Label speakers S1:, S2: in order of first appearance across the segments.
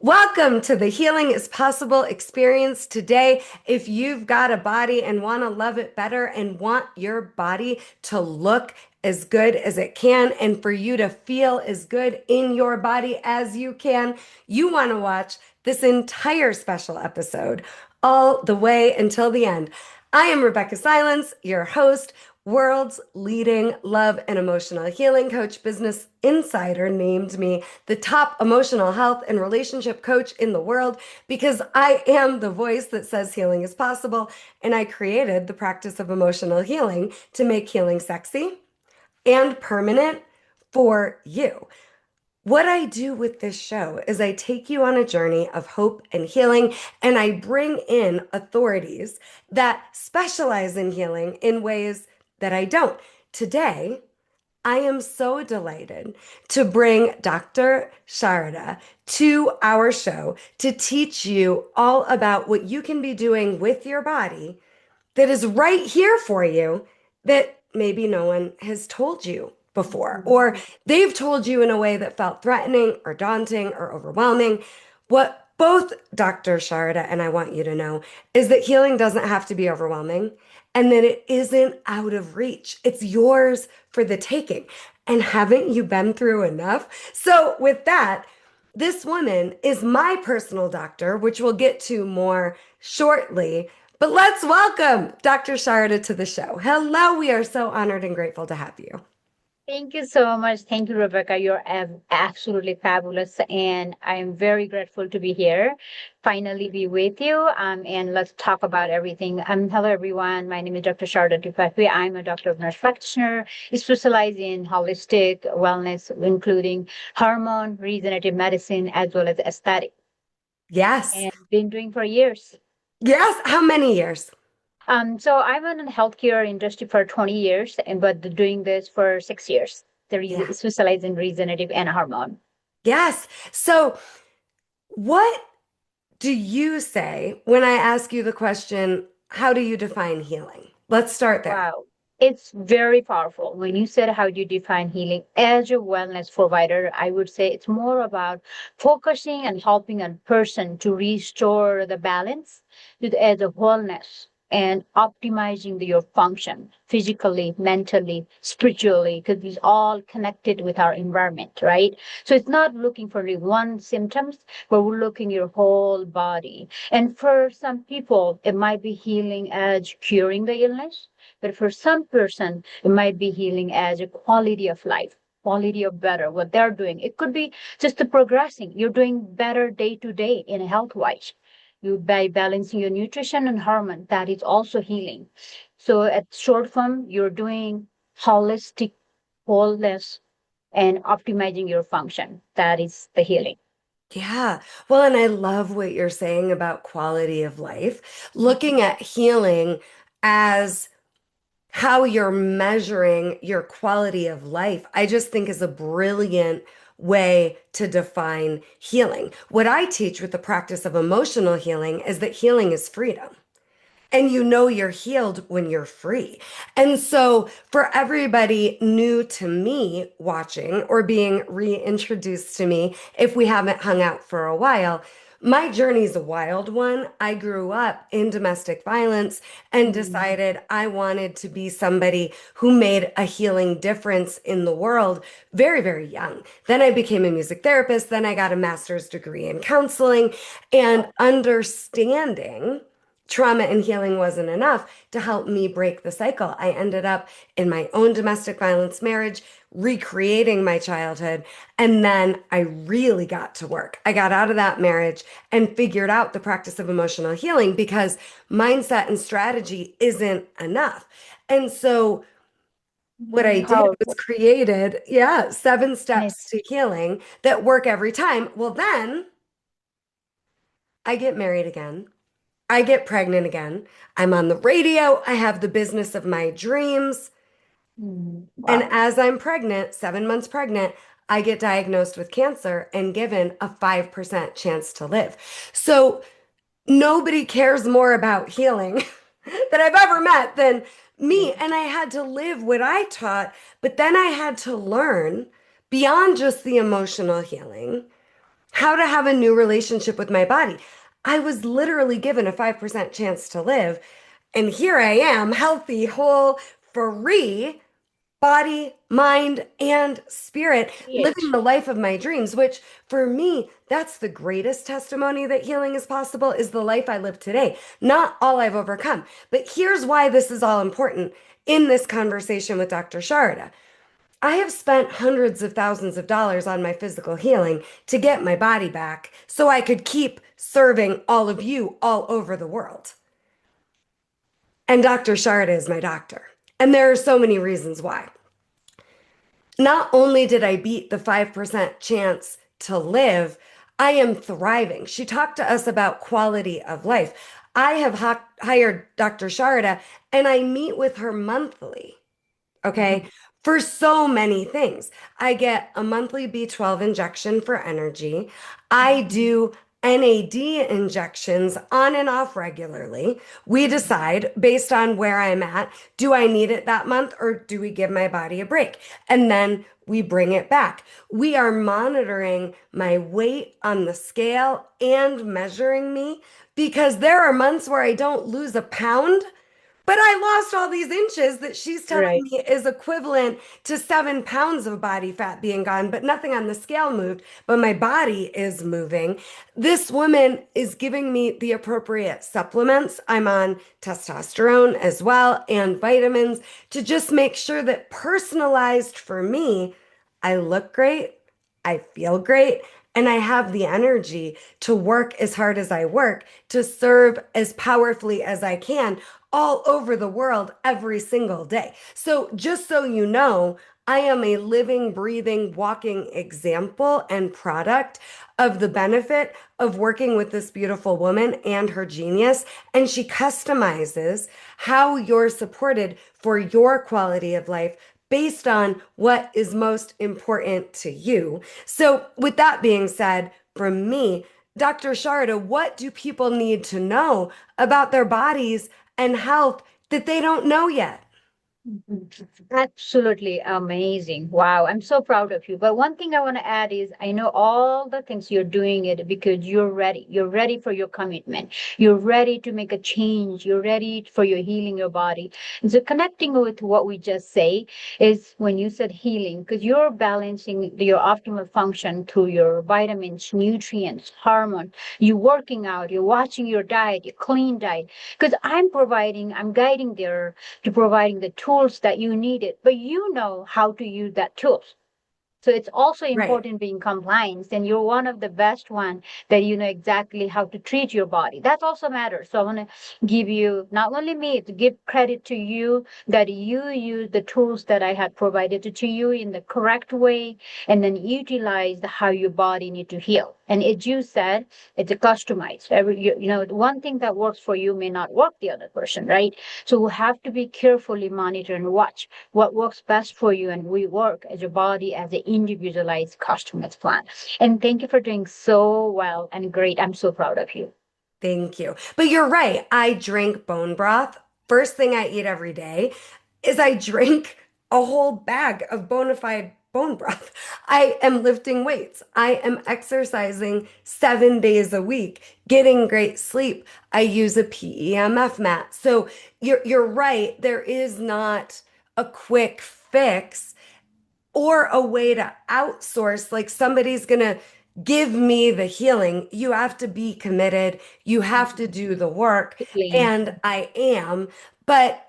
S1: Welcome to the Healing is Possible experience today. If you've got a body and want to love it better and want your body to look as good as it can and for you to feel as good in your body as you can, you want to watch this entire special episode all the way until the end. I am Rebeccah Silence, your host, world's leading love and emotional healing coach. Business Insider named me the top emotional health and relationship coach in the world because I am the voice that says healing is possible. And I created the practice of emotional healing to make healing sexy and permanent for you. What I do with this show is I take you on a journey of hope and healing, and I bring in authorities that specialize in healing in ways that I don't. Today, I am so delighted to bring Dr. Sharada to our show to teach you all about what you can be doing with your body that is right here for you that maybe no one has told you before, or they've told you in a way that felt threatening or daunting or overwhelming. What both Dr. Sharada and I want you to know is that healing doesn't have to be overwhelming and that it isn't out of reach. It's yours for the taking. And haven't you been through enough? So, with that, this woman is my personal doctor, which we'll get to more shortly. But let's welcome Dr. Sharada to the show. Hello, we are so honored and grateful to have you.
S2: Thank you so much. Thank you, Rebecca. You're absolutely fabulous. And I'm very grateful to be here, finally be with you. And let's talk about everything. Hello, everyone. My name is Dr. Sharada Kaphle. I'm a doctor of nurse practitioner, specialized in holistic wellness, including hormone, regenerative medicine, as well as aesthetic.
S1: Yes.
S2: And been doing for years.
S1: Yes. How many years?
S2: So I've been in the healthcare industry for 20 years, but doing this for 6 years.
S1: Yeah.
S2: Specialize in regenerative and hormone.
S1: Yes. So, what do you say when I ask you the question, how do you define healing? Let's start there.
S2: Wow. It's very powerful. When you said how do you define healing as a wellness provider, I would say it's more about focusing and helping a person to restore the balance as a wellness and optimizing your function physically, mentally, spiritually, because it's all connected with our environment, right? So it's not looking for only one symptoms, but we're looking your whole body. And for some people, it might be healing as curing the illness. But for some person, it might be healing as a quality of life, quality of better, what they're doing. It could be just the progressing. You're doing better day to day in health wise. You by balancing your nutrition and hormone, that is also healing. So at short form, you're doing holistic wholeness and optimizing your function. That is the healing.
S1: Yeah. Well, and I love what you're saying about quality of life, looking at healing as how you're measuring your quality of life, I just think is a brilliant way to define healing. What I teach with the practice of emotional healing is that healing is freedom. And you know you're healed when you're free. And so, for everybody new to me watching or being reintroduced to me, if we haven't hung out for a while, my journey is a wild one. I grew up in domestic violence and
S2: Mm.
S1: decided I wanted to be somebody who made a healing difference in the world very, very young. Then I became a music therapist. Then I got a master's degree in counseling and understanding trauma and healing wasn't enough to help me break the cycle. I ended up in my own domestic violence marriage, recreating my childhood. And then I really got to work. I got out of that marriage and figured out the practice of emotional healing because mindset and strategy isn't enough. And so what I did was
S2: Powerful.
S1: created, 7 steps to healing that work every time. Well, then I get married again. I get pregnant again. I'm on the radio. I have the business of my dreams. And
S2: Wow.
S1: as I'm pregnant, 7 months pregnant, I get diagnosed with cancer and given a 5% chance to live. So nobody cares more about healing that I've ever met than me. And I had to live what I taught, but then I had to learn beyond just the emotional healing how to have a new relationship with my body. I was literally given a 5% chance to live. And here I am, healthy, whole, free, body, mind, and spirit, living
S2: Great.
S1: the life of my dreams, which for me, that's the greatest testimony that healing is possible, is the life I live today, not all I've overcome. But here's why this is all important in this conversation with Dr. Sharada. I have spent hundreds of thousands of dollars on my physical healing to get my body back so I could keep serving all of you all over the world. And Dr. Sharada is my doctor. And there are so many reasons why. Not only did I beat the 5% chance to live, I am thriving. She talked to us about quality of life. I have hired Dr. Sharada and I meet with her monthly. Okay. For so many things. I get a monthly B12 injection for energy. I do NAD injections on and off regularly. We decide based on where I'm at, do I need it that month or do we give my body a break? And then we bring it back. We are monitoring my weight on the scale and measuring me because there are months where I don't lose a pound, but I lost all these inches that she's telling
S2: Right.
S1: me is equivalent to 7 pounds of body fat being gone, but nothing on the scale moved, but my body is moving. This woman is giving me the appropriate supplements. I'm on testosterone as well and vitamins to just make sure that personalized for me, I look great, I feel great, and I have the energy to work as hard as I work, to serve as powerfully as I can all over the world every single day. So, just so you know, I am a living, breathing, walking example and product of the benefit of working with this beautiful woman and her genius. And she customizes how you're supported for your quality of life based on what is most important to you. So, with that being said, from me, Dr. Sharda, what do people need to know about their bodies and health that they don't know yet?
S2: Mhm. Absolutely amazing. Wow. I'm so proud of you. But one thing I want to add is I know all the things you're doing it because you're ready. You're ready for your commitment. You're ready to make a change. You're ready for your healing your body. And so connecting with what we just say is when you said healing, because you're balancing your optimal function through your vitamins, nutrients, hormone, you working out, you're watching your diet, your clean diet. Because I'm guiding there to providing the tools that you needed, but you know how to use that tools. So it's also
S1: Right.
S2: important being compliant, and you're one of the best one that you know exactly how to treat your body. That also matters. So I want to give you not only me to give credit to you that you use the tools that I had provided to you in the correct way, and then utilize how your body need to heal. And as you said, it's a customized. You know, one thing that works for you may not work the other person, right? So we have to be carefully monitor and watch what works best for you, and we work as your body as an individualized customized plan. And thank you for doing so well and great. I'm so proud of you.
S1: Thank you. But you're right. I drink bone broth. First thing I eat every day is I drink a whole bag of bona fide bone broth. I am lifting weights. I am exercising 7 days a week, getting great sleep. I use a PEMF mat. So you're right. There is not a quick fix or a way to outsource, like somebody's going to give me the healing. You have to be committed. You have to do the work.
S2: Exactly.
S1: And I am. But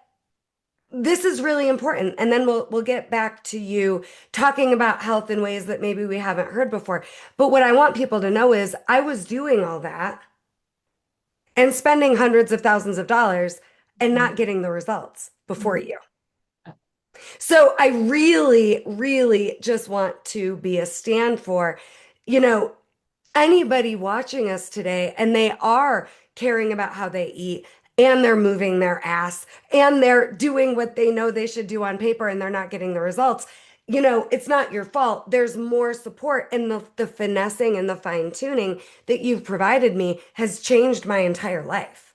S1: this is really important. And then we'll get back to you talking about health in ways that maybe we haven't heard before. But what I want people to know is I was doing all that and spending hundreds of thousands of dollars and not getting the results before you. So I really, really just want to be a stand for, you know, anybody watching us today and they are caring about how they eat and they're moving their ass and they're doing what they know they should do on paper and they're not getting the results. It's not your fault. There's more support, and the finessing and the fine tuning that you've provided me has changed my entire life.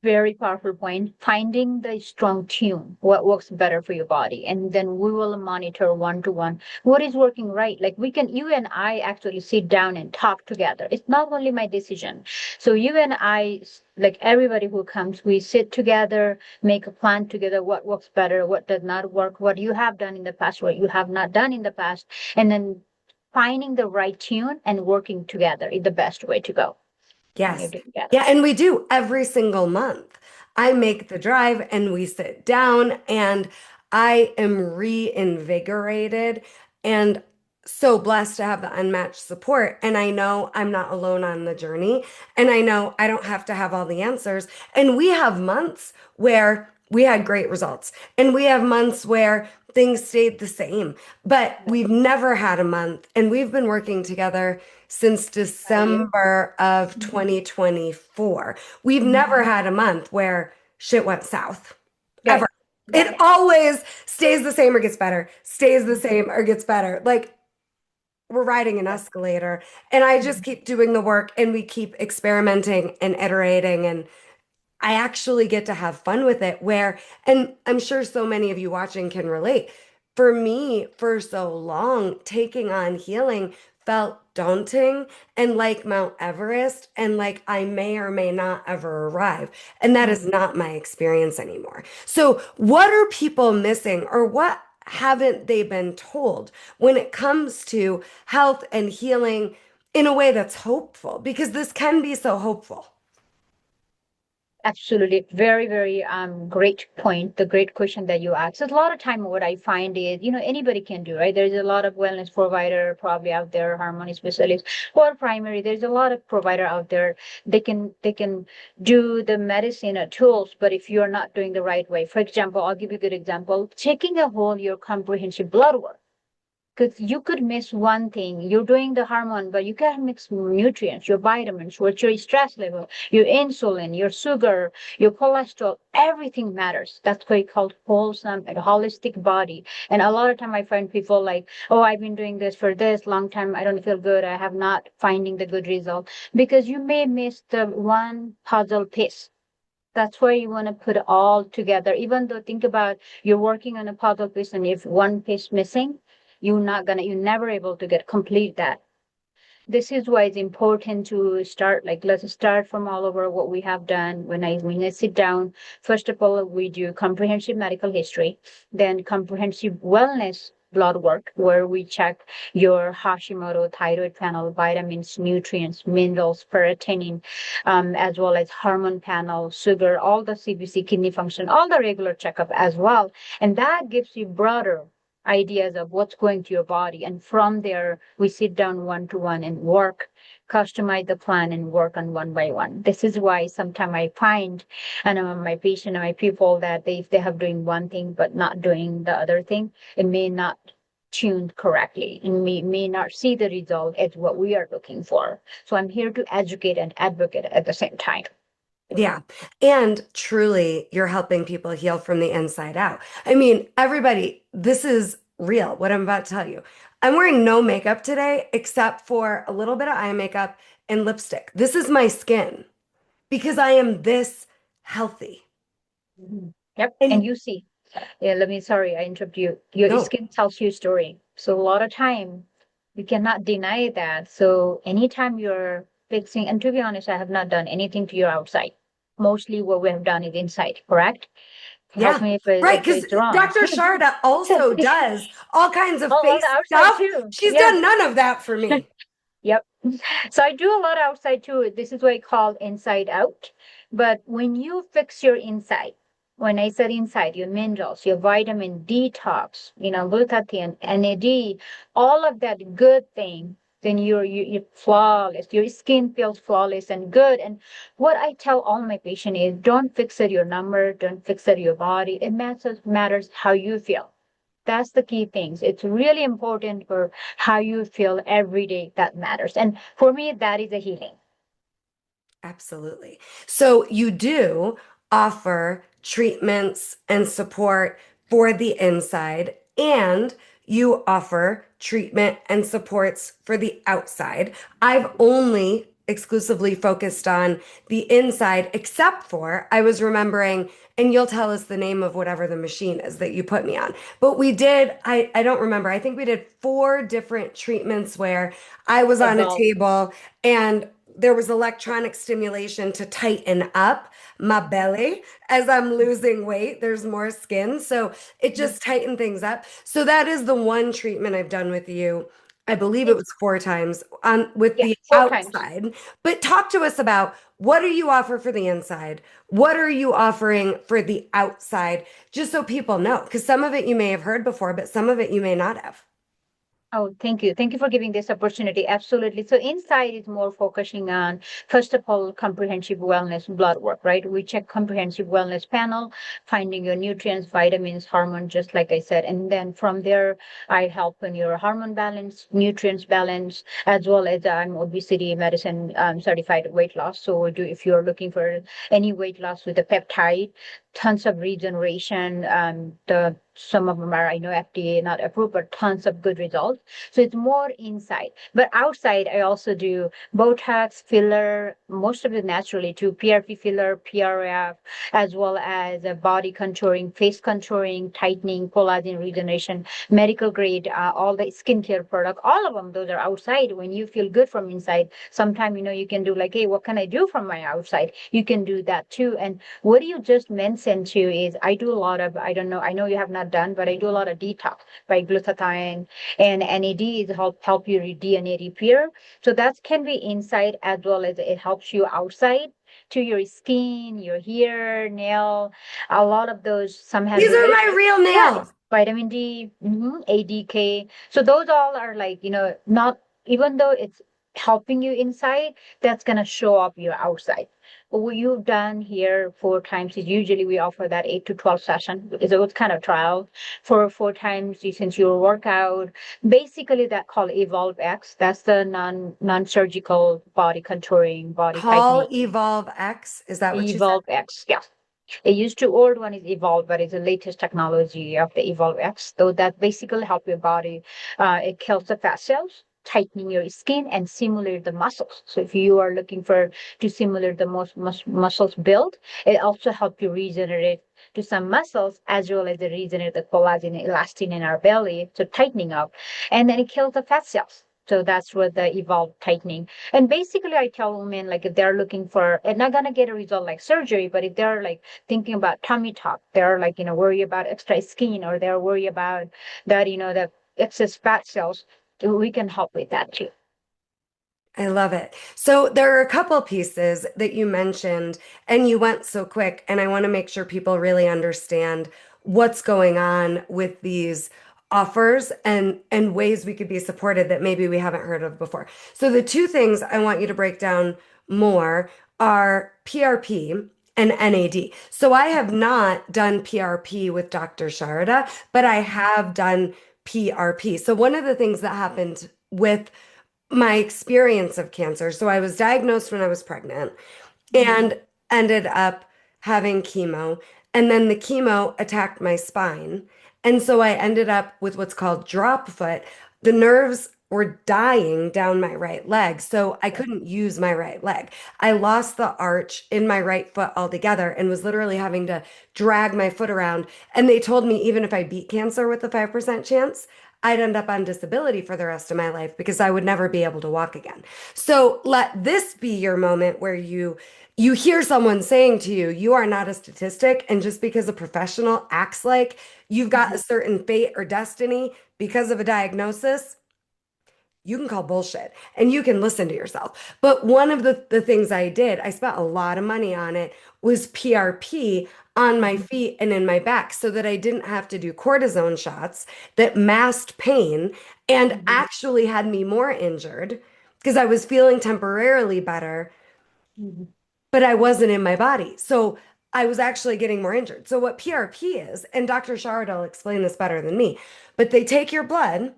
S2: Very powerful point. Finding the strong tune, what works better for your body. And then we will monitor one to one what is working right. Like we can, you and I actually sit down and talk together. It's not only my decision. So you and I, like everybody who comes, we sit together, make a plan together, what works better, what does not work, what you have done in the past, what you have not done in the past. And then finding the right tune and working together is the best way to go when you're
S1: Yes.
S2: doing together.
S1: Yeah, and we do every single month. I make the drive and we sit down and I am reinvigorated and so blessed to have the unmatched support. And I know I'm not alone on the journey. And I know I don't have to have all the answers. And we have months where we had great results. And we have months where things stayed the same. But we've never had a month, and we've been working together since
S2: About a year.
S1: December of
S2: Mhm.
S1: 2024. We've
S2: Mhm.
S1: never had a month where shit went south, ever.
S2: Right. Yeah.
S1: It always stays the same or gets better, stays the
S2: Mhm.
S1: same or gets better. Like we're riding an
S2: Yeah.
S1: escalator, and I just
S2: Mhm.
S1: keep doing the work and we keep experimenting and iterating. And I actually get to have fun with it where, and I'm sure so many of you watching can relate. For me, for so long, taking on healing felt daunting and like Mount Everest, and like I may or may not ever arrive. And that is
S2: Mhm.
S1: not my experience anymore. So, what are people missing, or what haven't they been told when it comes to health and healing in a way that's hopeful? Because this can be so hopeful.
S2: Absolutely. Very, very great point. The great question that you asked. So a lot of time what I find is, anybody can do, right? There's a lot of wellness provider probably out there, harmony specialists or primary. There's a lot of provider out there. They can do the medicine or tools, but if you're not doing the right way, for example, I'll give you a good example. Checking a whole your comprehensive blood work. Because you could miss one thing. You're doing the hormone, but you can't mix nutrients, your vitamins, what's your stress level, your insulin, your sugar, your cholesterol, everything matters. That's why it's called wholesome and holistic body. And a lot of time I find people like, oh, I've been doing this for this long time. I don't feel good. I have not finding the good result because you may miss the one puzzle piece. That's why you want to put it all together. Even though think about you're working on a puzzle piece and if one piece missing, you're never able to get complete that. This is why it's important to start, like, let's start from all over what we have done. When I sit down, first of all, we do comprehensive medical history, then comprehensive wellness blood work, where we check your Hashimoto thyroid panel, vitamins, nutrients, minerals, ferritin, as well as hormone panel, sugar, all the CBC, kidney function, all the regular checkup as well. And that gives you broader ideas of what's going to your body. And from there, we sit down one to one and work, customize the plan and work on one by one. This is why sometimes I find, and my patient and my people that if they have doing one thing but not doing the other thing, it may not tuned correctly and may not see the result as what we are looking for. So I'm here to educate and advocate at the same time.
S1: Yeah. And truly, you're helping people heal from the inside out. I mean, everybody, this is real, what I'm about to tell you. I'm wearing no makeup today except for a little bit of eye makeup and lipstick. This is my skin because I am this healthy.
S2: Mhm. Yep. And
S1: And
S2: you see, yeah, sorry, I interrupt you. Your
S1: no,
S2: skin tells you a story. So a lot of time you cannot deny that. So anytime you're fixing, and to be honest, I have not done anything to your outside. Mostly what we have done is inside, correct? Help
S1: yeah,
S2: me
S1: right.
S2: if
S1: Because
S2: it's wrong.
S1: Dr. Sharada also does all kinds of
S2: On the
S1: face
S2: outside
S1: stuff.
S2: too.
S1: She's
S2: Yeah.
S1: done none of that for me.
S2: Yep. So I do a lot outside too. This is what I call inside out. But when you fix your inside, when I said inside, your minerals, your vitamin detox, glutathione, NAD, all of that good thing, then you're flawless. Your skin feels flawless and good. And what I tell all my patients is don't fix it your number, don't fix it your body. It matters how you feel. That's the key things. It's really important for how you feel every day that matters. And for me, that is a healing.
S1: Absolutely. So you do offer treatments and support for the inside, and you offer treatment and supports for the outside. I've only exclusively focused on the inside, except for I was remembering, and you'll tell us the name of whatever the machine is that you put me on. But we did, I don't remember. I think we did four different treatments where I was on a
S2: Evolve.
S1: table and there was electronic stimulation to tighten up my belly as I'm losing weight. There's more skin. So it
S2: Mhm.
S1: just tightened things up. So that is the one treatment I've done with you. I believe it
S2: It's
S1: was four times on with
S2: yeah,
S1: the
S2: 4 times.
S1: outside. But talk to us about what do you offer for the inside? What are you offering for the outside? Just so people know, because some of it you may have heard before, but some of it you may not have.
S2: Oh, thank you. Thank you for giving this opportunity. Absolutely. So inside is more focusing on, first of all, comprehensive wellness blood work, right? We check comprehensive wellness panel, finding your nutrients, vitamins, hormones, just like I said. And then from there, I help in your hormone balance, nutrients balance, as well as I'm obesity medicine certified weight loss. So do if you're looking for any weight loss with a peptide, tons of regeneration. The some of them are I know FDA not approved, but tons of good results. So it's more inside. But outside, I also do Botox, filler, most of it naturally too, PRP filler, PRF, as well as body contouring, face contouring, tightening, collagen regeneration, medical grade, all the skincare product, all of them, those are outside. When you feel good from inside, sometime, you can do like, hey, what can I do from my outside? You can do that too. And what you just mentioned too is I do a lot of, I don't know, I know you have not done, but I do a lot of detox by glutathione and NAD is help you DNA repair. So that can be inside as well as it helps you outside to your skin, your hair, nail. A lot of those, some has
S1: These are my
S2: relation.
S1: real
S2: Yes,
S1: nails.
S2: vitamin D, ADK. So those all are like, not even though it's helping you inside, that's gonna show up your outside. What you've done here 4 times is usually we offer that 8 to 12 session. It's kind of trial for 4 times since your workout. Basically, that called Evolve X. That's the non-surgical body contouring, body
S1: Call
S2: tightening.
S1: Evolve X. Is that what you said?
S2: Evolve X. Yeah. It used to old one is Evolve, but it's the latest technology of the Evolve X. So that basically help your body. It kills the fat cells, tightening your skin and simulate the muscles. So if you are looking for to simulate the most muscles build, it also help you regenerate to some muscles as well as the regenerate the collagen and elastin in our belly, so tightening up, and then it kills the fat cells. So that's what the evolve tightening. And basically, I tell women like if they're looking for, and not gonna get a result like surgery, but if they're like thinking about tummy tuck, they're like worry about extra skin, or they're worried about that the excess fat cells. We can help with that too.
S1: I love it. So there are a couple pieces that you mentioned, and you went so quick, and I want to make sure people really understand what's going on with these offers and ways we could be supported that maybe we haven't heard of before. So the two things I want you to break down more are PRP and NAD. So I have not done PRP with Dr. Sharada, but I have done PRP. So one of the things that happened with my experience of cancer. So I was diagnosed when I was pregnant
S2: Mhm.
S1: and ended up having chemo. And then the chemo attacked my spine. And so I ended up with what's called drop foot. The nerves were dying down my right leg. So I couldn't use my right leg. I lost the arch in my right foot altogether and was literally having to drag my foot around. And they told me even if I beat cancer with a 5% chance, I'd end up on disability for the rest of my life because I would never be able to walk again. So let this be your moment where you hear someone saying to you, you are not a statistic, and just because a professional acts like you've got a
S2: Mhm.
S1: certain fate or destiny because of a diagnosis, you can call bullshit and you can listen to yourself. But one of the things I did, I spent a lot of money on it, was PRP on my
S2: Mhm.
S1: feet and in my back so that I didn't have to do cortisone shots that masked pain and
S2: Mhm.
S1: actually had me more injured because I was feeling temporarily better,
S2: Mhm.
S1: but I wasn't in my body. So I was actually getting more injured. So what PRP is, and Dr. Shard will explain this better than me, but they take your blood,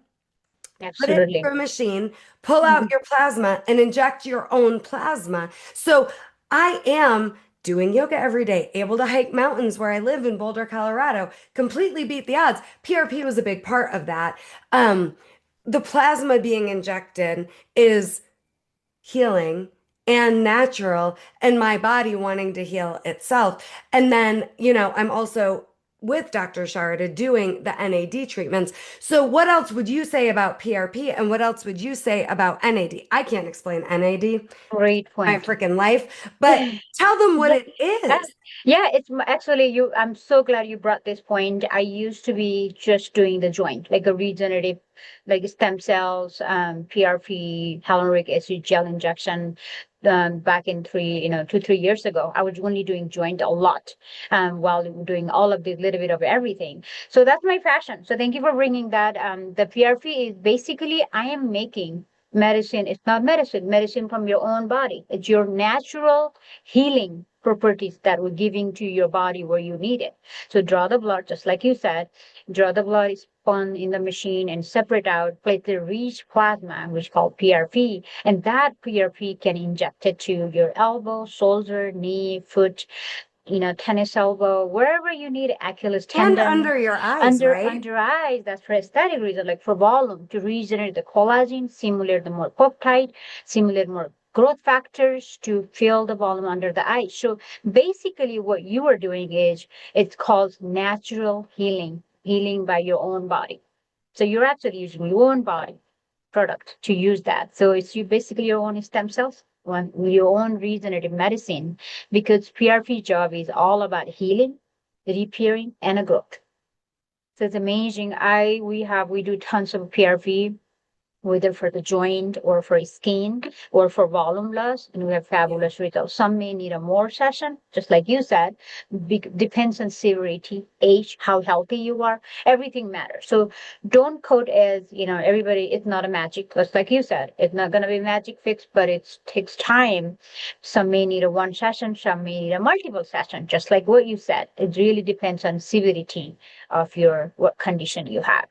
S1: put it
S2: Absolutely.
S1: through a machine, pull out
S2: Mhm.
S1: your plasma, and inject your own plasma. So I am doing yoga every day, able to hike mountains where I live in Boulder, Colorado, completely beat the odds. PRP was a big part of that. Um, the plasma being injected is healing and natural, and my body wanting to heal itself. And then, I'm also with Dr. Sharada doing the NAD treatments. So, what else would you say about PRP and what else would you say about NAD? I can't explain NAD
S2: Great
S1: my
S2: point.
S1: freaking life, but tell them what
S2: Yeah,
S1: it is.
S2: yeah, actually you. I'm so glad you brought this point. I used to be just doing the joint, like a regenerative, like stem cells, PRP, hyaluronic acid gel injection. Back in 2, 3 years ago, I was only doing joint a lot, while doing all of this little bit of everything. So that's my passion. So thank you for bringing that. The PRP is basically I am making medicine. It's not medicine from your own body. It's your natural healing properties that we're giving to your body where you need it. So draw the blood, just like you said, draw the blood is spun in the machine and separate out platelet-rich plasma, which is called PRP. And that PRP can inject it to your elbow, shoulder, knee, foot, tennis elbow, wherever you need Achilles
S1: And
S2: tendon,
S1: under your eyes,
S2: under
S1: right?
S2: eyes. That's for aesthetic reason, like for volume, to regenerate the collagen, simulate the more peptide, simulate more growth factors to fill the volume under the eye. So basically what you are doing is it's called natural healing, healing by your own body. So you're actually using your own body product to use that. So it's you basically your own stem cells, your own regenerative medicine, because PRP job is all about healing, repairing, and a growth. So it's amazing. We do tons of PRP, whether for the joint or for skin or for volume loss, and we have fabulous results. Some may need a more session, just like you said. Depends on severity, age, how healthy you are. Everything matters. So don't quote as everybody. It's not a magic, just like you said. It's not going to be magic fix, but it takes time. Some may need a one session, some may need a multiple session, just like what you said. It really depends on severity of your what condition you have.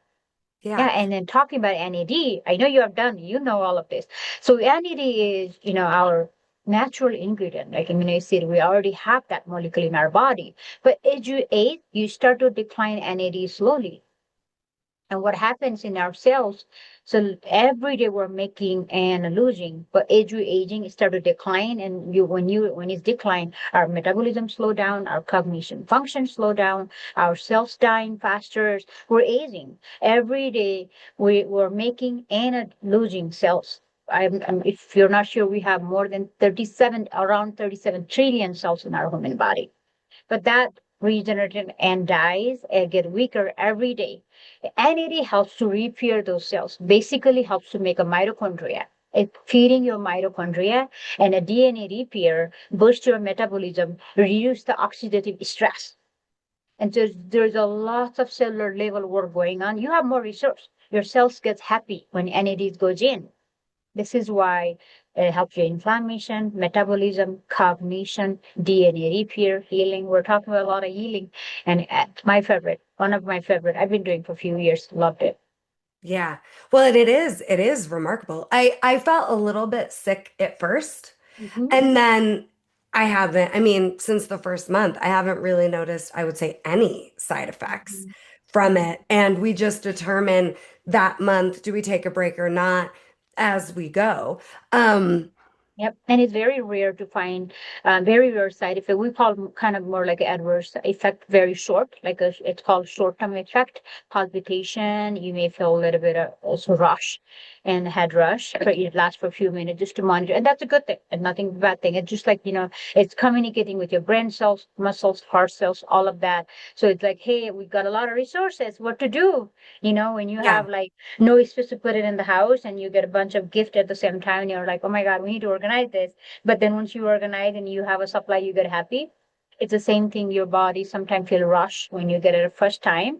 S2: Yeah,
S1: Yeah.
S2: and then talking about NAD, I know you have done, all of this. So NAD is, our natural ingredient, like amino acid. We already have that molecule in our body. But as you age, you start to decline NAD slowly. And what happens in our cells, so every day we're making and losing, but as you aging, it start to decline. And when it's decline, our metabolism slow down, our cognition function slow down, our cells dying faster. We're aging. Every day we're making and losing cells. If you're not sure, we have more than around 37 trillion cells in our human body. But that regenerates and dies and get weaker every day. NAD helps to repair those cells, basically helps to make a mitochondria. It's feeding your mitochondria, and a DNA repair boosts your metabolism, reduce the oxidative stress. And so there's a lot of cellular level work going on. You have more resource. Your cells get happy when NAD goes in. This is why it helps your inflammation, metabolism, cognition, DNA repair, healing. We're talking about a lot of healing. And my favorite, one of my favorite, I've been doing for a few years, loved it.
S1: Yeah. Well, and it is remarkable. I felt a little bit sick at first,
S2: Mhm.
S1: and then I mean, since the first month, I haven't really noticed, I would say, any side effects
S2: Mhm.
S1: from it. And we just determine that month, do we take a break or not as we go. Um,
S2: Yep, and it's very rare to find very rare side effect. We call kind of more like adverse effect, very short, it's called short-term effect, palpitation. You may feel a little bit of also rush and head rush. But it lasts for a few minutes just to monitor, and that's a good thing and nothing bad thing. It's just like it's communicating with your brain cells, muscles, heart cells, all of that. So it's like, hey, we got a lot of resources. What to do? When you
S1: yeah.
S2: have like no space to put it in the house and you get a bunch of gift at the same time and you're like, oh my god, we need to organize this. But then once you organize and you have a supply, you get happy. It's the same thing. Your body sometimes feel rush when you get it the first time,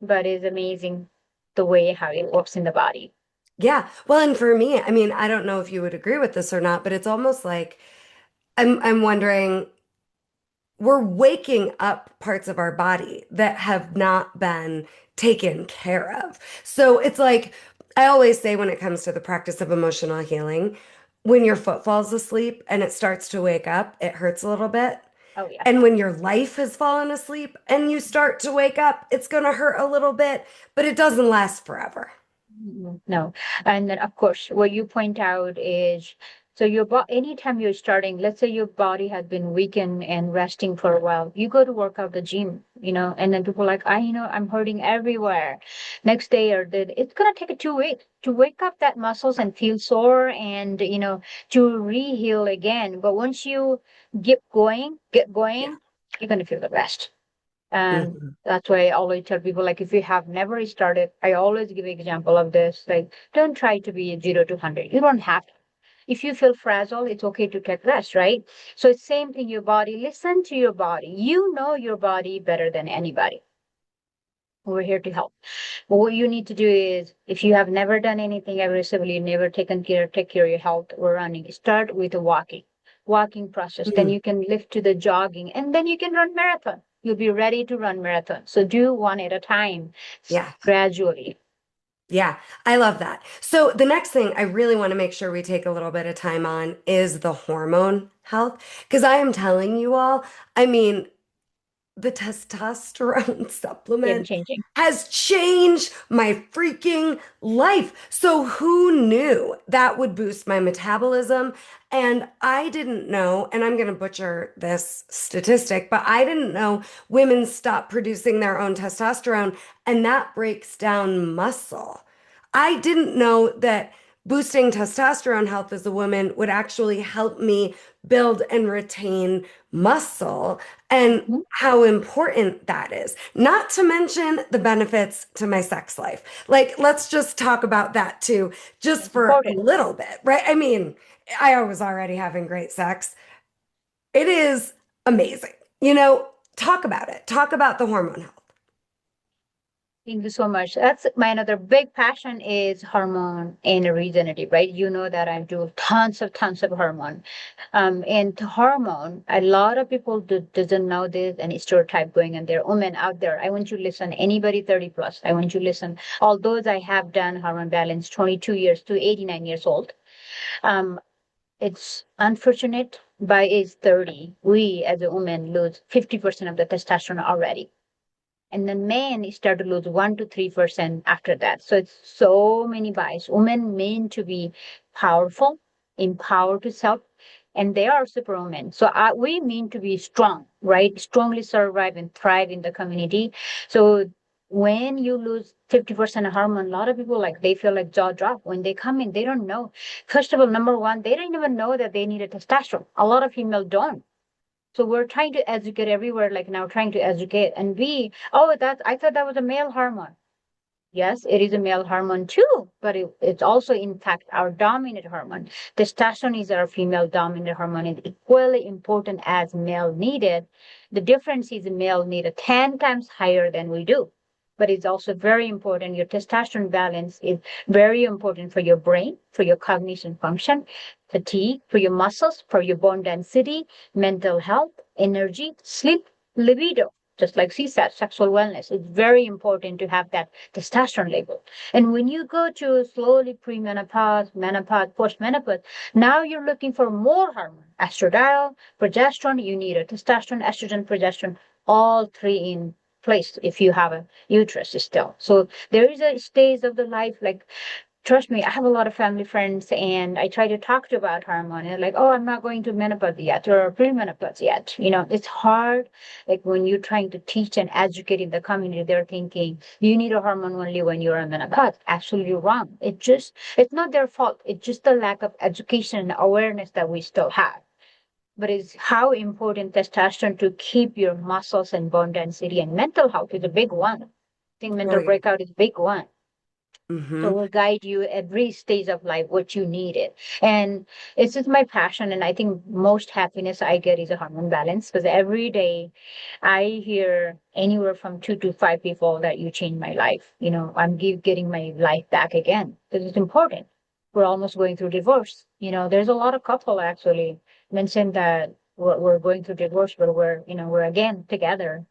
S2: but it's amazing the way how it works in the body.
S1: Yeah. Well, and for me, I mean, I don't know if you would agree with this or not, but it's almost like I'm wondering, we're waking up parts of our body that have not been taken care of. So it's like I always say when it comes to the practice of emotional healing, when your foot falls asleep and it starts to wake up, it hurts a little bit.
S2: Oh yeah.
S1: And when your life has fallen asleep and you start to wake up, it's going to hurt a little bit, but it doesn't last forever.
S2: No. And then, of course, what you point out is So anytime you're starting, let's say your body has been weakened and resting for a while, you go to work out the gym, and then people are like, I'm hurting everywhere. Next day or it's gonna take 2 weeks to wake up that muscles and feel sore and to re-heal again. But once you get
S1: Yeah.
S2: going, you're gonna feel the best. And
S1: Mhm.
S2: that's why I always tell people, like, if you have never started, I always give an example of this. Like, don't try to be 0 to 100. You don't have to. If you feel fragile, it's okay to take rest, right? So it's same thing, your body. Listen to your body. You know your body better than anybody. We're here to help. But what you need to do is, if you have never done anything aggressively, never take care of your health or running, start with a walking process. Then
S1: Mm.
S2: you can lift to the jogging, and then you can run marathon. You'll be ready to run marathon. So do one at a time,
S1: Yeah.
S2: gradually.
S1: Yeah, I love that. So the next thing I really want to make sure we take a little bit of time on is the hormone health. Because I am telling you all, I mean, the testosterone
S2: Game
S1: supplement
S2: changing.
S1: has changed my freaking life. So who knew that would boost my metabolism? And I didn't know, and I'm going to butcher this statistic, but I didn't know women stop producing their own testosterone and that breaks down muscle. I didn't know that boosting testosterone health as a woman would actually help me build and retain muscle and
S2: Mhm.
S1: how important that is. Not to mention the benefits to my sex life. Like, let's just talk about that too, just
S2: It's
S1: for a
S2: important.
S1: little bit, right? I mean, I was already having great sex. It is amazing. Talk about it. Talk about the hormone health.
S2: Thank you so much. That's my another big passion is hormone and regenerative, right? You know that I do tons of hormone. And hormone, a lot of people doesn't know this and it's stereotype going on there. Women out there, I want you to listen, anybody 30 plus, I want you to listen. Although I have done hormone balance 22 years to 89 years old, um, it's unfortunate by age 30, we as a woman lose 50% of the testosterone already, and then men start to lose 1 to 3% after that. So it's so many bias. Women meant to be powerful, empowered to self, and they are superwomen. So we mean to be strong, right? Strongly survive and thrive in the community. So when you lose 50% of hormone, a lot of people like they feel like jaw drop when they come in. They don't know. First of all, number one, they don't even know that they need a testosterone. A lot of female don't. So we're trying to educate everywhere, like now trying to educate. And oh, I thought that was a male hormone. Yes, it is a male hormone too, but it's also in fact our dominant hormone. Testosterone is our female dominant hormone and equally important as male needed. The difference is male need 10 times higher than we do. But it's also very important. Your testosterone balance is very important for your brain, for your cognition function, fatigue, for your muscles, for your bone density, mental health, energy, sleep, libido. Just like she said, sexual wellness. It's very important to have that testosterone level. And when you go to slowly premenopause, menopause, postmenopause, now you're looking for more hormone, estradiol, progesterone. You need a testosterone, estrogen, progesterone, all three in place if you have a uterus still. So there is a stage of the life, like, trust me, I have a lot of family friends and I try to talk to about hormone and they're like, oh, I'm not going to menopause yet or premenopause yet. It's hard. Like when you're trying to teach and educate in the community, they're thinking you need a hormone only when you're in menopause. Absolutely wrong. It's not their fault. It's just the lack of education and awareness that we still have. But it's how important testosterone to keep your muscles and bone density, and mental health is a big one. I think
S1: Oh,
S2: mental
S1: yeah.
S2: breakout is a big one. So
S1: Mm-hmm.
S2: we'll guide you every stage of life, what you needed. And it's just my passion. And I think most happiness I get is a hormone balance because every day I hear anywhere from 2 to 5 people that you changed my life. I'm getting my life back again because it's important. We're almost going through divorce. There's a lot of couple actually mentioned that we're going through divorce, but we're again together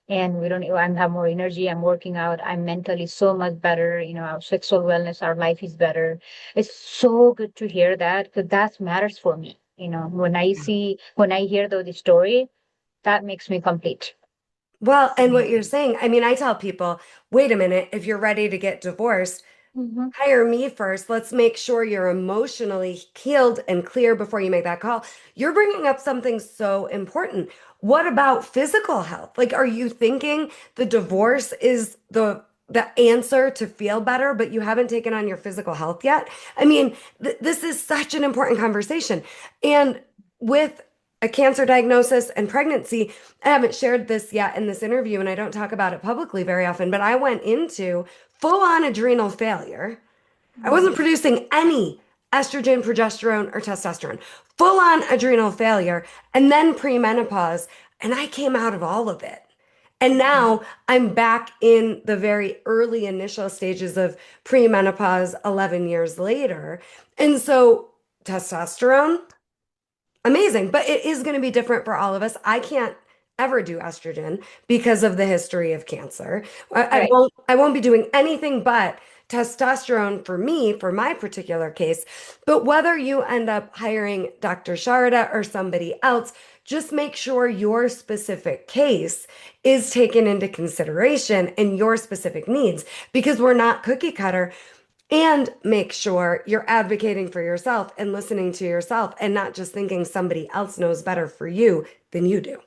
S2: and we don't I have more energy, I'm working out, I'm mentally so much better, our sexual wellness, our life is better. It's so good to hear that because that matters for me. When I hear the story, that makes me complete.
S1: Well, and what you're saying, I mean, I tell people, wait a minute, if you're ready to get divorced,
S2: Mhm.
S1: hire me first. Let's make sure you're emotionally healed and clear before you make that call. You're bringing up something so important. What about physical health? Like, are you thinking the divorce is the answer to feel better, but you haven't taken on your physical health yet? I mean, this is such an important conversation. And with a cancer diagnosis and pregnancy, I haven't shared this yet in this interview, and I don't talk about it publicly very often, but I went into full on adrenal failure. I wasn't
S2: Mhm.
S1: producing any estrogen, progesterone, or testosterone. Full on adrenal failure, and then premenopause. And I came out of all of it. And
S2: Mhm.
S1: now I'm back in the very early initial stages of premenopause 11 years later. And so testosterone, amazing, but it is going to be different for all of us. I can't ever do estrogen because of the history of cancer. I
S2: Right.
S1: won't be doing anything but testosterone for me, for my particular case. But whether you end up hiring Dr. Sharada or somebody else, just make sure your specific case is taken into consideration and your specific needs because we're not cookie cutter. And make sure you're advocating for yourself and listening to yourself and not just thinking somebody else knows better for you than you do.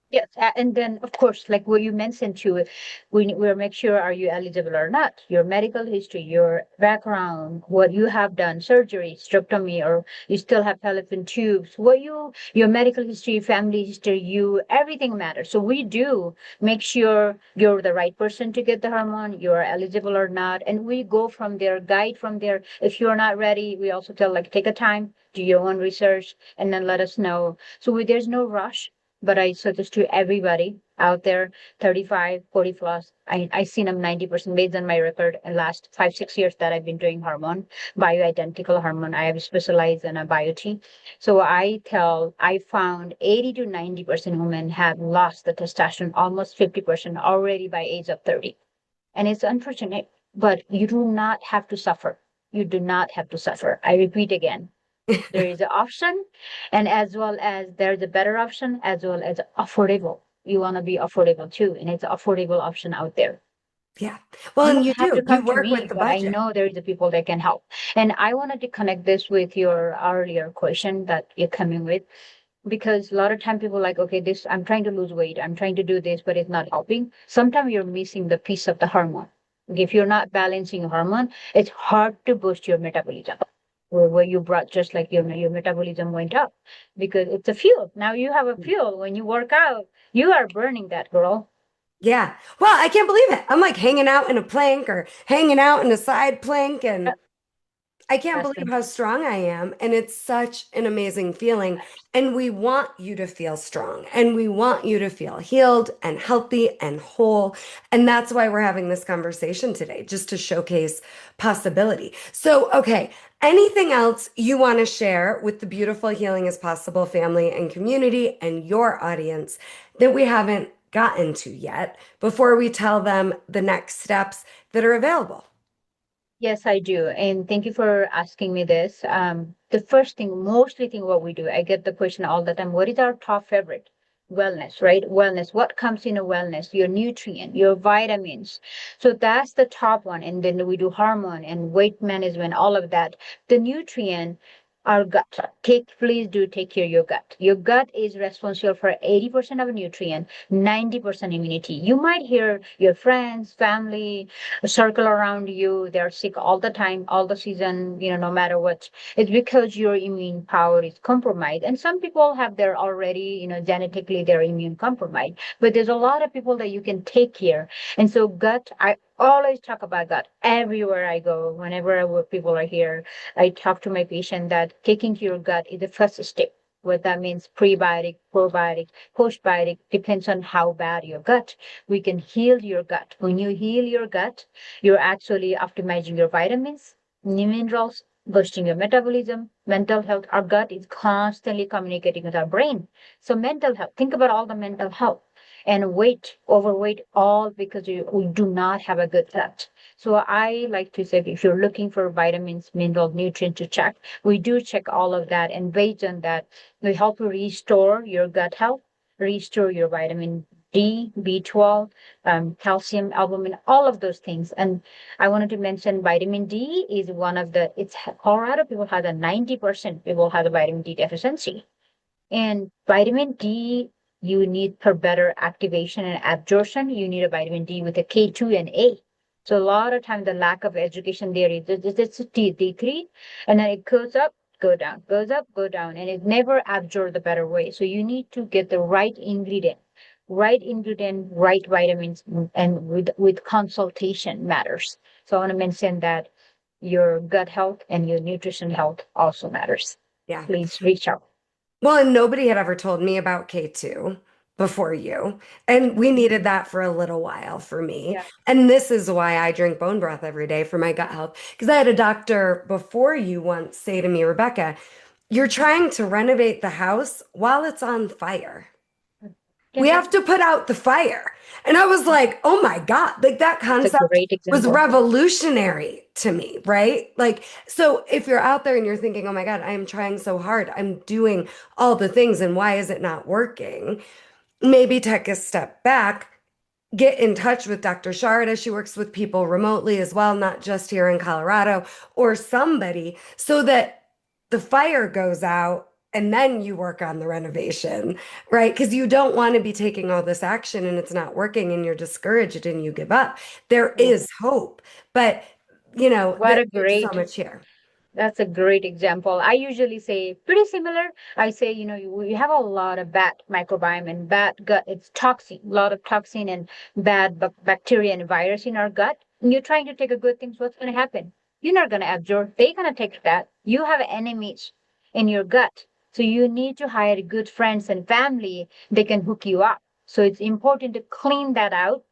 S2: Yes, and then of course, like what you mentioned too, we make sure are you eligible or not. Your medical history, your background, what you have done, surgery, streptomy, or you still have fallopian tubes. Your medical history, family history, you everything matters. So we do make sure you're the right person to get the hormone, you're eligible or not, and we go from there, guide from there. If you're not ready, we also tell like take a time, do your own research, and then let us know. So there's no rush, but I suggest to everybody out there, 35, 40 plus, I seen them 90% based on my record in last 5, 6 years that I've been doing hormone, bioidentical hormone. I have specialized in a biology. So I found 80 to 90% women have lost the testosterone, almost 50% already by age of 30. And it's unfortunate, but you do not have to suffer. You do not have to suffer. I repeat again, there is an option, and as well as there's a better option, as well as affordable. You want to be affordable too, and it's an affordable option out there.
S1: Yeah. Well,
S2: You
S1: and
S2: don't
S1: you
S2: have
S1: do.
S2: to
S1: You
S2: come to
S1: work with
S2: me,
S1: the
S2: but I
S1: budget.
S2: know there is a people that can help. And I wanted to connect this with your earlier question that you're coming with, because a lot of time people like, okay, this I'm trying to lose weight, I'm trying to do this, but it's not helping. Sometimes you're missing the piece of the hormone. If you're not balancing hormone, it's hard to boost your metabolism. Where you brought just like your metabolism went up because it's a fuel. Now you have a fuel. When you work out, you are burning that, girl.
S1: Yeah. Well, I can't believe it. I'm like hanging out in a plank or hanging out in a side plank, and I can't
S2: That's
S1: believe
S2: the
S1: how strong I am. And it's such an amazing feeling. And we want you to feel strong and we want you to feel healed and healthy and whole. And that's why we're having this conversation today, just to showcase possibility. So, okay, anything else you want to share with the beautiful Healing is Possible family and community and your audience that we haven't gotten to yet before we tell them the next steps that are available?
S2: Yes, I do. And thank you for asking me this. The first thing, mostly thing what we do, I get the question all the time, what is our top favorite? Wellness, right? Wellness. What comes in a wellness? Your nutrient, your vitamins. So that's the top one. And then we do hormone and weight management, all of that. The nutrient, our gut. Please do take care of your gut. Your gut is responsible for 80% of nutrient, 90% immunity. You might hear your friends, family, circle around you, they're sick all the time, all the season, no matter what. It's because your immune power is compromised. And some people have their already, genetically their immune compromised. But there's a lot of people that you can take care. And so gut, I always talk about gut everywhere I go. Whenever people are here, I talk to my patient that taking to your gut is the first step. What that means, prebiotic, probiotic, postbiotic, depends on how bad your gut. We can heal your gut. When you heal your gut, you're actually optimizing your vitamins, minerals, boosting your metabolism, mental health. Our gut is constantly communicating with our brain. So mental health, think about all the mental health and weight, overweight, all because we do not have a good gut. So I like to say, if you're looking for vitamins, mineral, nutrients to check, we do check all of that. And based on that, we help you restore your gut health, restore your vitamin D, B12, calcium, albumin, all of those things. And I wanted to mention vitamin D is one of the, it's Colorado people have a 90% people have a vitamin D deficiency. And vitamin D, you need for better activation and absorption, you need a vitamin D with a K2 and A. So a lot of time the lack of education there is it's D3, and then it goes up, go down, goes up, go down, and it never absorbs the better way. So you need to get the right ingredient, right vitamins, and with consultation matters. So I want to mention that your gut health and your nutrition health also matters.
S1: Yeah.
S2: Please reach out.
S1: Well, and nobody had ever told me about K2 before you. And we needed that for a little while for me.
S2: Yeah.
S1: And this is why I drink bone broth every day for my gut health. Because I had a doctor before you once say to me, Rebecca, you're trying to renovate the house while it's on fire. We
S2: Yeah.
S1: have to put out the fire. And I was like, oh my God, like that
S2: It's a
S1: concept
S2: great
S1: was
S2: example.
S1: revolutionary to me, right? Like, so if you're out there and you're thinking, oh my God, I'm trying so hard, I'm doing all the things, and why is it not working? Maybe take a step back, get in touch with Dr. Sharada. She works with people remotely as well, not just here in Colorado, or somebody, so that the fire goes out and then you work on the renovation, right? Because you don't want to be taking all this action and it's not working and you're discouraged and you give up. There
S2: Yeah.
S1: is hope, but
S2: What a
S1: there's so
S2: great,
S1: much here.
S2: that's a great example. I usually say pretty similar. I say, we have a lot of bad microbiome and bad gut. It's toxin, a lot of toxin and bad bacteria and virus in our gut. And you're trying to take a good things, what's going to happen? You're not going to absorb. They're going to take that. You have enemies in your gut. So you need to hire good friends and family. They can hook you up. So it's important to clean that out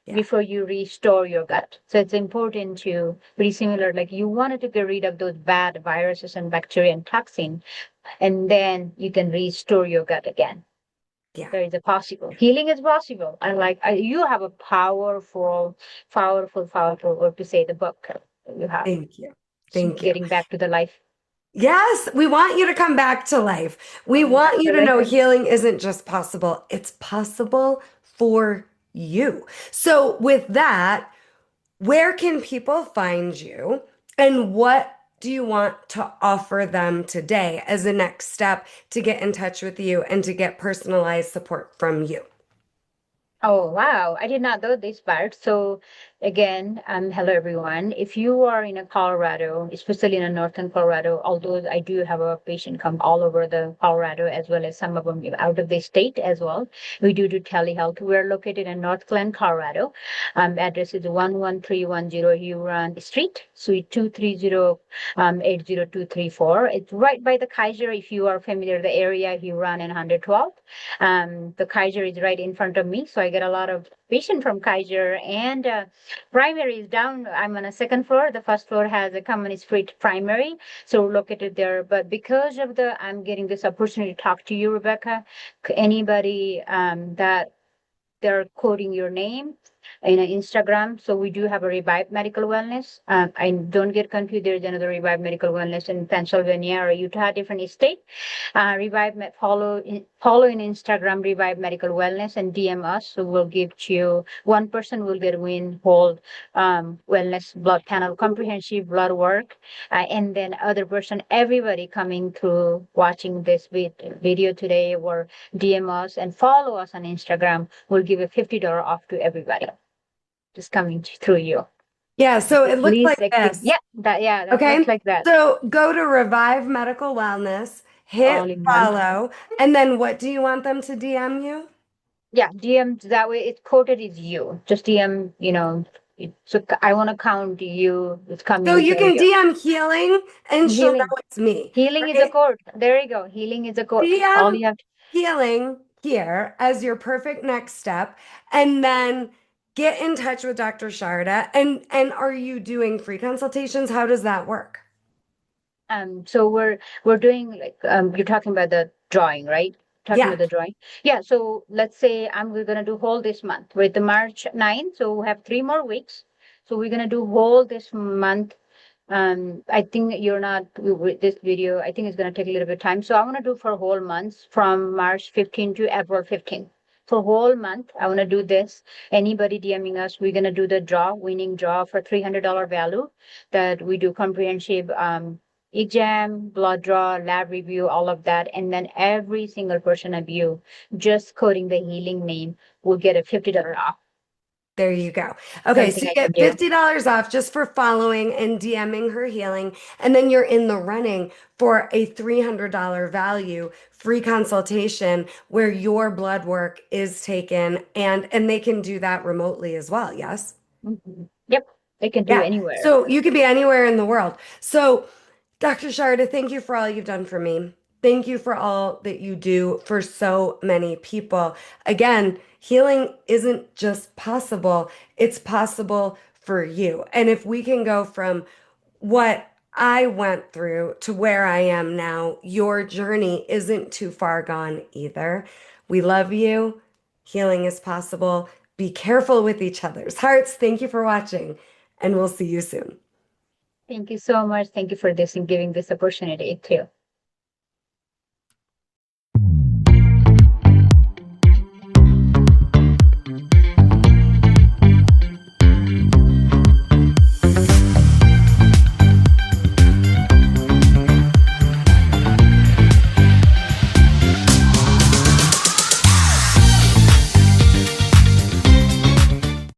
S1: Yeah.
S2: before you restore your gut. So it's important to be similar, like you wanted to get rid of those bad viruses and bacteria and toxin, and then you can restore your gut again.
S1: Yeah.
S2: There is a possible healing is possible. And like you have a powerful, or to say the book you have.
S1: Thank you. Thank you.
S2: Getting back to the life.
S1: Yes, we want you to come back to life. We
S2: Coming back
S1: want you
S2: to
S1: to
S2: life.
S1: know healing isn't just possible, it's possible for you. So, with that, where can people find you and what do you want to offer them today as a next step to get in touch with you and to get personalized support from you?
S2: Oh, wow. I did not know this part. So again, hello everyone. If you are in a Colorado, especially in a northern Colorado, although I do have a patient come all over the Colorado as well as some of them out of the state as well. We do telehealth. We're located in North Glen, Colorado. Address is 11310 Huron Street, Suite 230, 80234. It's right by the Kaiser. If you are familiar with the area, Huron and 112. The Kaiser is right in front of me, so I get a lot of patient from Kaiser. And primary is down. I'm on a second floor. The first floor has a common street primary, so we're located there. But because of I'm getting this opportunity to talk to you, Rebecca. Anybody that they're quoting your name in Instagram. So we do have a Revive Medical Wellness. I don't get confused. There's another Revive Medical Wellness in Pennsylvania or Utah, different state. Follow in Instagram Revive Medical Wellness and DM us. So we'll give you one person will get win whole wellness blood panel comprehensive blood work, and then other person everybody coming through watching this video today or DM us and follow us on Instagram. We'll give a $50 off to everybody just coming through you.
S1: Yeah, so
S2: So
S1: it looks
S2: please
S1: like
S2: active.
S1: this.
S2: Yeah, that looks
S1: Okay.
S2: like that.
S1: So go to Revive Medical Wellness, hit
S2: All in one.
S1: follow, and then what do you want them to DM you?
S2: Yeah, DM that way it's quoted is you. Just DM, so I want to count you. It's
S1: So
S2: coming
S1: you
S2: through
S1: can
S2: you.
S1: DM healing and she'll know
S2: Healing.
S1: it's me,
S2: Healing is a
S1: right?
S2: code. There you go. Healing is a code. All
S1: DM
S2: you have to.
S1: healing here as your perfect next step, and then get in touch with Dr. Sharda. And are you doing free consultations? How does that work?
S2: So we're doing like you're talking about the drawing, right? Talking
S1: Yeah.
S2: about the drawing. Yeah, so let's say we're gonna do whole this month with the March 9th, so we have 3 more weeks. So we're gonna do whole this month. I think you're not with this video. I think it's gonna take a little bit of time. So I want to do for whole months from March 15th to April 15th. for whole month. I want to do this. Anybody DMing us, we're gonna do the winning draw for $300 value. That we do comprehensive exam, blood draw, lab review, all of that, and then every single person of you just coding the healing name will get a $50 off.
S1: There you go. Okay, so
S2: Something
S1: you
S2: I can
S1: get
S2: do.
S1: $50 off just for following and DMing her healing, and then you're in the running for a $300 value free consultation where your blood work is taken and they can do that remotely as well. Yes?
S2: Yep, they can do
S1: Yeah.
S2: anywhere.
S1: So you could be anywhere in the world. So Dr. Sharada, thank you for all you've done for me. Thank you for all that you do for so many people. Again, healing isn't just possible, it's possible for you. And if we can go from what I went through to where I am now, your journey isn't too far gone either. We love you. Healing is possible. Be careful with each other's hearts. Thank you for watching, and we'll see you soon.
S2: Thank you so much. Thank you for this and giving this opportunity too.